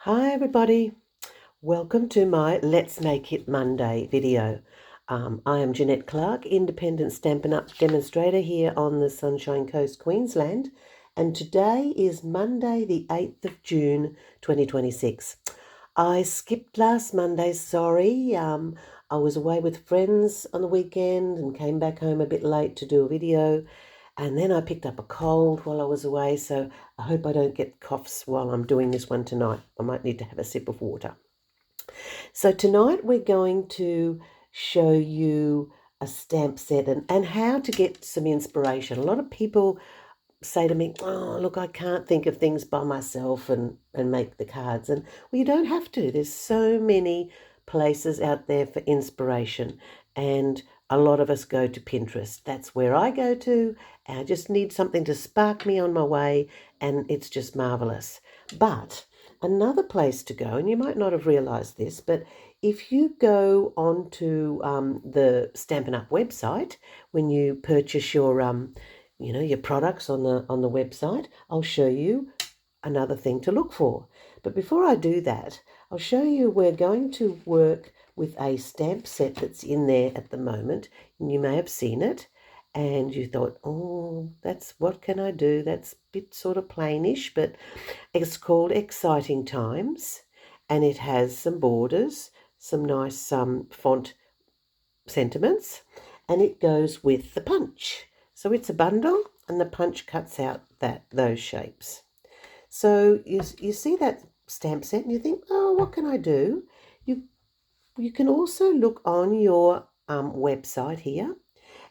Hi everybody, welcome to my Let's Make It Monday video. I am Jeanette Clark, independent Stampin' Up! Demonstrator here on the Sunshine Coast, Queensland, and today is Monday the 8th of June 2026. I skipped last Monday, sorry. I was away with friends on the weekend and came back home a bit late to do a video. And then I picked up a cold while I was away, so I hope I don't get coughs while I'm doing this one tonight. I might need to have a sip of water. So tonight we're going to show you a stamp set and how to get some inspiration. A lot of people say to me, oh, look, I can't think of things by myself and make the cards. And well, you don't have to. There's so many places out there for inspiration. And a lot of us go to Pinterest. That's where I go to. I just need something to spark me on my way, and it's just marvelous. But another place to go, and you might not have realized this, but if you go onto the Stampin' Up! Website, when you purchase your your products on the website, I'll show you another thing to look for. But before I do that, I'll show you we're going to work with a stamp set that's in there at the moment. And you may have seen it and you thought, oh, that's what can I do? That's a bit sort of plainish, but it's called Exciting Times, and it has some borders, some nice font sentiments, and it goes with the punch. So it's a bundle, and the punch cuts out those shapes. So you see that stamp set, and you think, oh, what can I do? You can also look on your website here,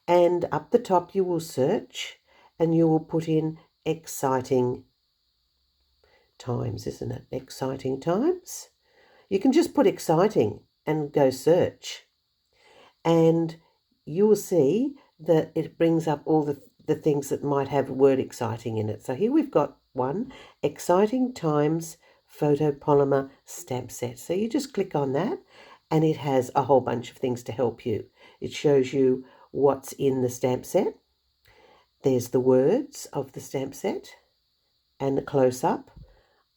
and up the top you will search, and you will put in Exciting Times, isn't it? Exciting Times. You can just put exciting and go search, and you will see that it brings up all the things that might have the word exciting in it. So here we've got one, Exciting Times Photopolymer Stamp Set. So you just click on that and it has a whole bunch of things to help you. It shows you what's in the stamp set. There's the words of the stamp set and the close-up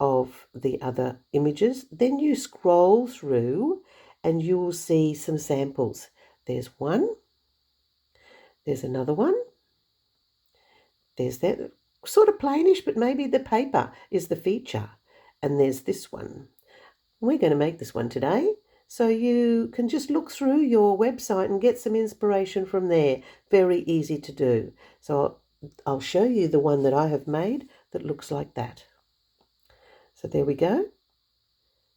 of the other images. Then you scroll through and you will see some samples. There's one, there's another one, there's that sort of plainish, but maybe the paper is the feature, and there's this one. We're going to make this one today, so you can just look through your website and get some inspiration from there. Very easy to do. So I'll show you the one that I have made that looks like that. So there we go,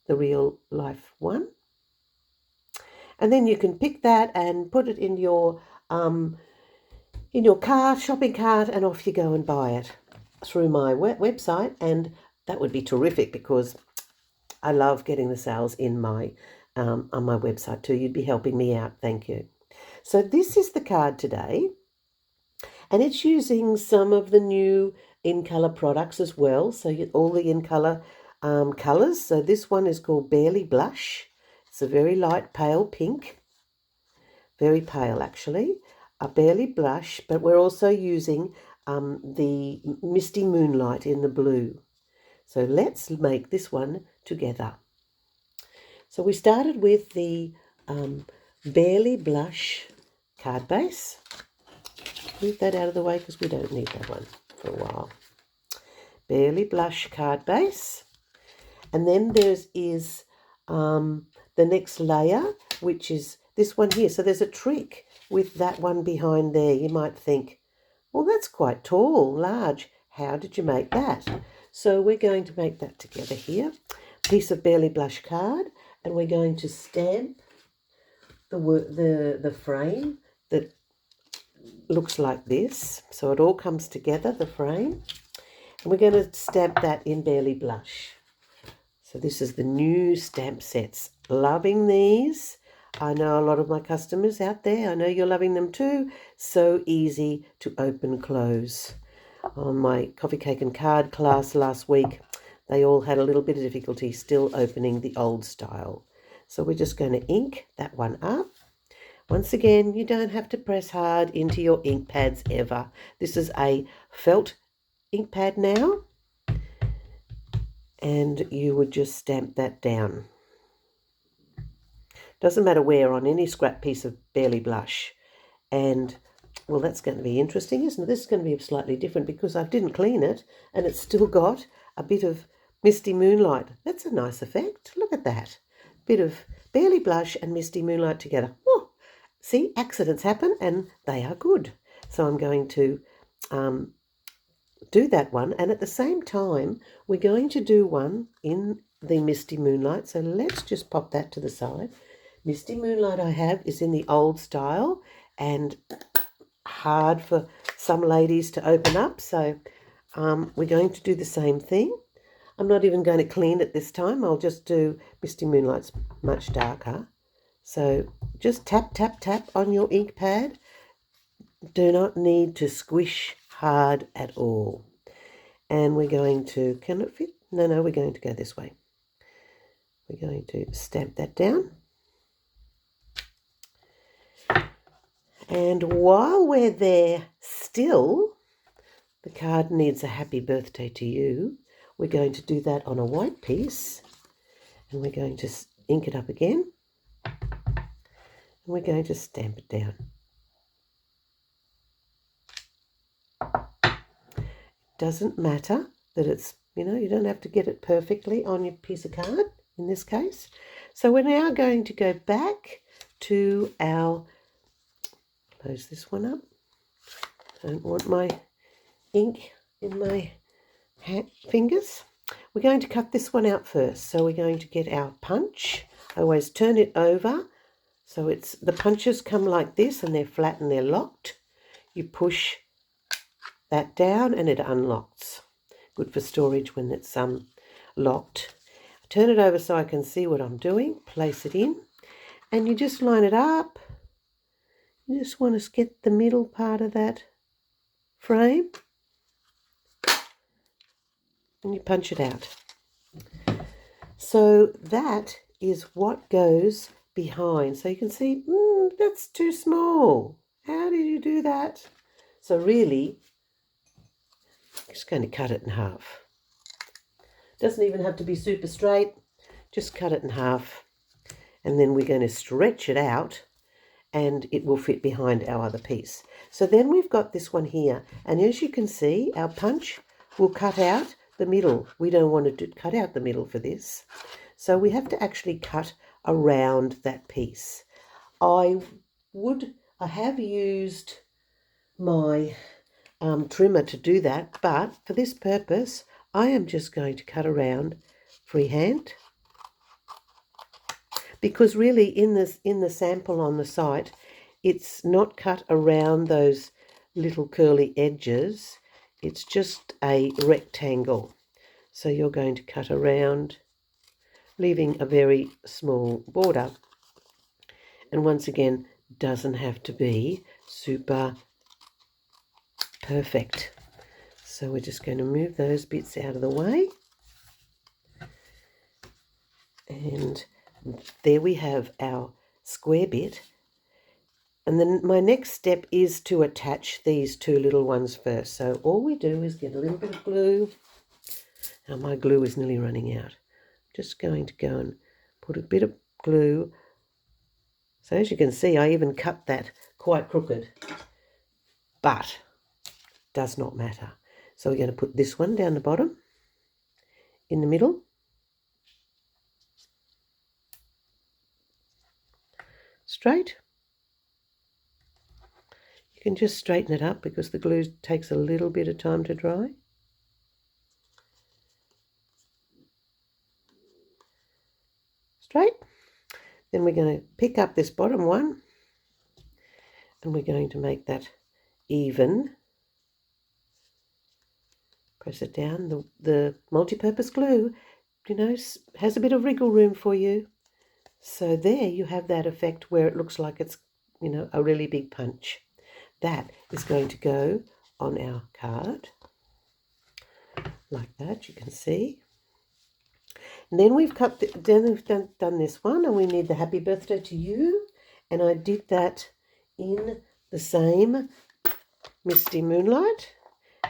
the real life one. And then you can pick that and put it in your cart, shopping cart, and off you go and buy it through my website. And that would be terrific because I love getting the sales in my on my website too. You'd be helping me out. Thank you. So this is the card today, and it's using some of the new in-color products as well. So all the in-color colors. So this one is called Barely Blush. It's a very light pale pink, very pale actually, a Barely Blush, but we're also using the Misty Moonlight in the blue. So let's make this one together. So we started with the Barely Blush card base. Move that out of the way because we don't need that one for a while. Barely Blush card base. And then there is the next layer, which is this one here. So there's a trick with that one behind there. You might think, well, that's quite tall, large. How did you make that? So we're going to make that together here. Piece of Barely Blush card, and we're going to stamp the frame that looks like this. So it all comes together, the frame. And we're going to stamp that in Barely Blush. So this is the new stamp sets. Loving these. I know a lot of my customers out there. I know you're loving them too. So easy to open, close. On my coffee cake and card class last week, they all had a little bit of difficulty still opening the old style. So we're just going to ink that one up. Once again, you don't have to press hard into your ink pads ever. This is a felt ink pad now. and you would just stamp that down. Doesn't matter where, on any scrap piece of Barely Blush. And, well, that's going to be interesting, isn't it? This is going to be slightly different because I didn't clean it and it's still got a bit of Misty Moonlight. That's a nice effect. Look at that. Bit of Barely Blush and Misty Moonlight together. Oh, see, accidents happen and they are good. So I'm going to do that one, and at the same time we're going to do one in the Misty Moonlight. So let's just pop that to the side. Misty Moonlight I have is in the old style and hard for some ladies to open up, so we're going to do the same thing. I'm not even going to clean it this time. I'll just do Misty Moonlight's much darker. So just tap, tap, tap on your ink pad. Do not need to squish hard at all. And we're going to, can it fit? No, we're going to go this way. We're going to stamp that down. And while we're there still, the card needs a happy birthday to you. We're going to do that on a white piece. And we're going to ink it up again. And we're going to stamp it down. Doesn't matter that it's, you don't have to get it perfectly on your piece of card in this case. So we're now going to go back to our, close this one up. Don't want my ink in my fingers. We're going to cut this one out first. So we're going to get our punch. I always turn it over so the punches come like this and they're flat and they're locked. You push that down and it unlocks. Good for storage when it's locked. I turn it over so I can see what I'm doing. Place it in and you just line it up. You just want to get the middle part of that frame and you punch it out. So that is what goes behind. So you can see, that's too small. How did you do that? So really, I'm just going to cut it in half. Doesn't even have to be super straight. Just cut it in half. And then we're going to stretch it out and it will fit behind our other piece. So then we've got this one here. And as you can see, our punch will cut out the middle. We don't want to cut out the middle for this. So we have to actually cut around that piece. I have used my trimmer to do that, but for this purpose, I am just going to cut around freehand. Because really in the sample on the site, it's not cut around those little curly edges. It's just a rectangle. So you're going to cut around, leaving a very small border. And once again, doesn't have to be super perfect. So we're just going to move those bits out of the way. And there we have our square bit. And then my next step is to attach these two little ones first. So all we do is get a little bit of glue. Now my glue is nearly running out. Just going to go and put a bit of glue. So as you can see, I even cut that quite crooked, but does not matter. So we're going to put this one down the bottom, in the middle. Straight. You can just straighten it up because the glue takes a little bit of time to dry. Straight. Then we're going to pick up this bottom one and we're going to make that even. Press it down. The multi-purpose glue, has a bit of wriggle room for you. So there you have that effect where it looks like it's, a really big punch. That is going to go on our card like that, you can see. And then we've done this one, and we need the happy birthday to you. And I did that in the same Misty Moonlight,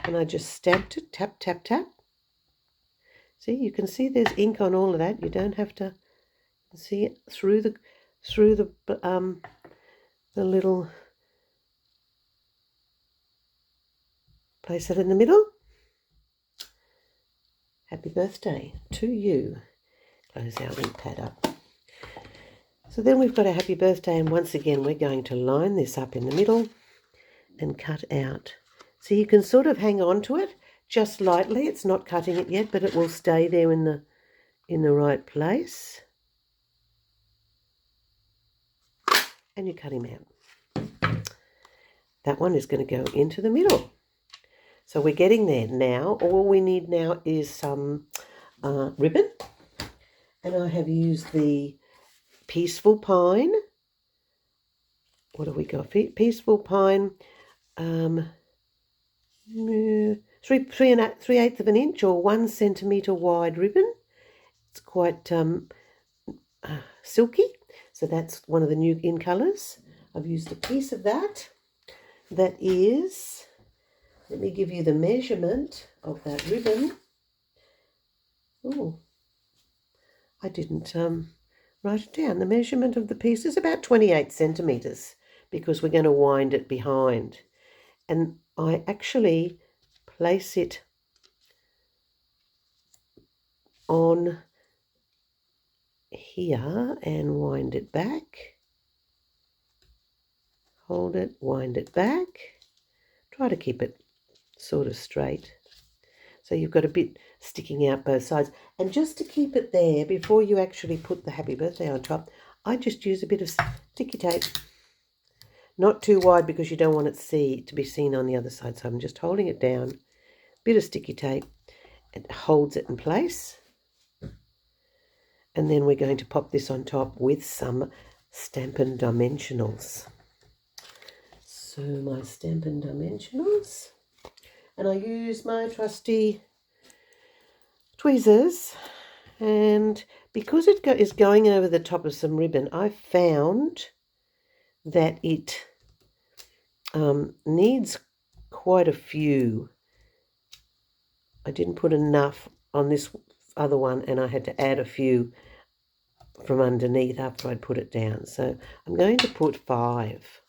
and I just stamped it, tap, tap, tap. See, you can see there's ink on all of that. You don't have to see it through the little, place it in the middle. Happy birthday to you. Close our ink pad up. So then we've got our happy birthday, and once again we're going to line this up in the middle and cut out. So you can sort of hang on to it just lightly. It's not cutting it yet, but it will stay there in the right place. And you cut him out. That one is going to go into the middle. So we're getting there now. All we need now is some ribbon. And I have used the Peaceful Pine. What have we got? Peaceful Pine, 3/8 of an inch or 1 centimetre wide ribbon. It's quite silky. So that's one of the new in colours. I've used a piece of that. That is, let me give you the measurement of that ribbon. Oh, I didn't write it down. The measurement of the piece is about 28 centimetres because we're going to wind it behind. And I actually place it on here and wind it back. Hold it, wind it back. Try to keep it sort of straight. So you've got a bit sticking out both sides. And just to keep it there, before you actually put the happy birthday on top, I just use a bit of sticky tape. Not too wide because you don't want it to be seen on the other side. So I'm just holding it down. Bit of sticky tape. It holds it in place. And then we're going to pop this on top with some Stampin' Dimensionals. So my Stampin' Dimensionals. And I use my trusty tweezers. And because it is going over the top of some ribbon, I found that it needs quite a few. I didn't put enough on this other one, and I had to add a few from underneath after I'd put it down. So I'm going to put 5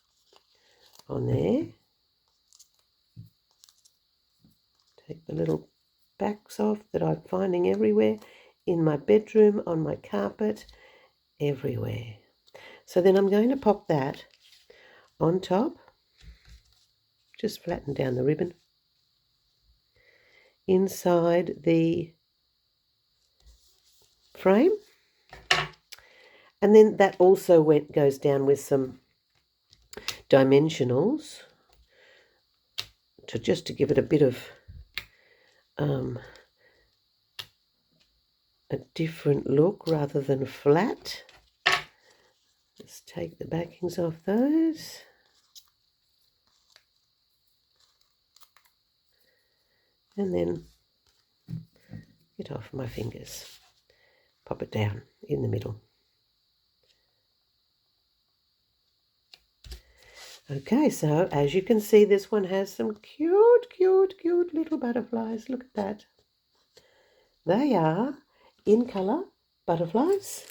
on there. Take the little backs off that I'm finding everywhere, in my bedroom, on my carpet, everywhere. So then I'm going to pop that on top, just flatten down the ribbon, inside the frame. And then that also goes down with some dimensionals just to give it a bit of a different look rather than flat. Let's take the backings off those. And then get off my fingers. Pop it down in the middle. Okay, so as you can see, this one has some cute, cute, cute little butterflies. Look at that. They are in colour butterflies.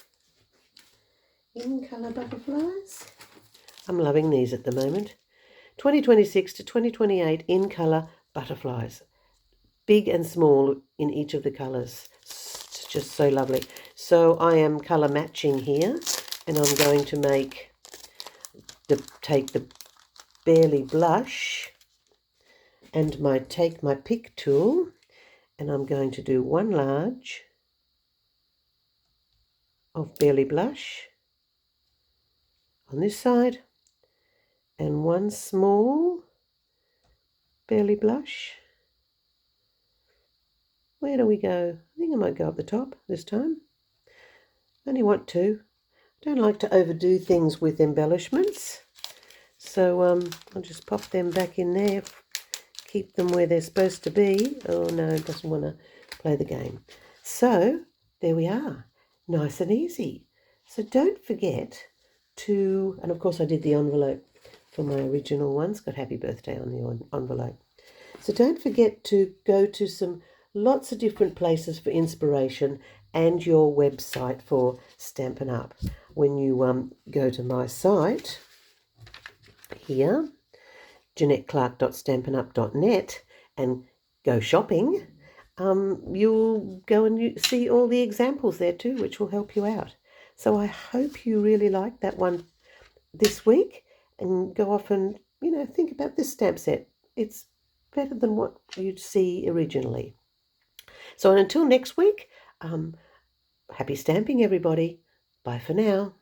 In colour butterflies. I'm loving these at the moment. 2026 to 2028 in colour butterflies. Big and small in each of the colours. It's just so lovely. So I am colour matching here, and I'm going to take the Barely Blush and take my pick tool, and I'm going to do 1 large of Barely Blush on this side and 1 small Barely Blush. Where do we go? I think I might go up the top this time. Only want 2. Don't like to overdo things with embellishments. So I'll just pop them back in there, keep them where they're supposed to be. Oh no, it doesn't want to play the game. So there we are, nice and easy. So don't forget to, and of course I did the envelope for my original ones, got happy birthday on the envelope. So don't forget to go to some lots of different places for inspiration, and your website for Stampin' Up. When you go to my site here, JeanetteClark.stampinup.net, and go shopping, you'll go and see all the examples there too, which will help you out. So I hope you really like that one this week, and go off and, think about this stamp set. It's better than what you'd see originally. So until next week, happy stamping, everybody. Bye for now.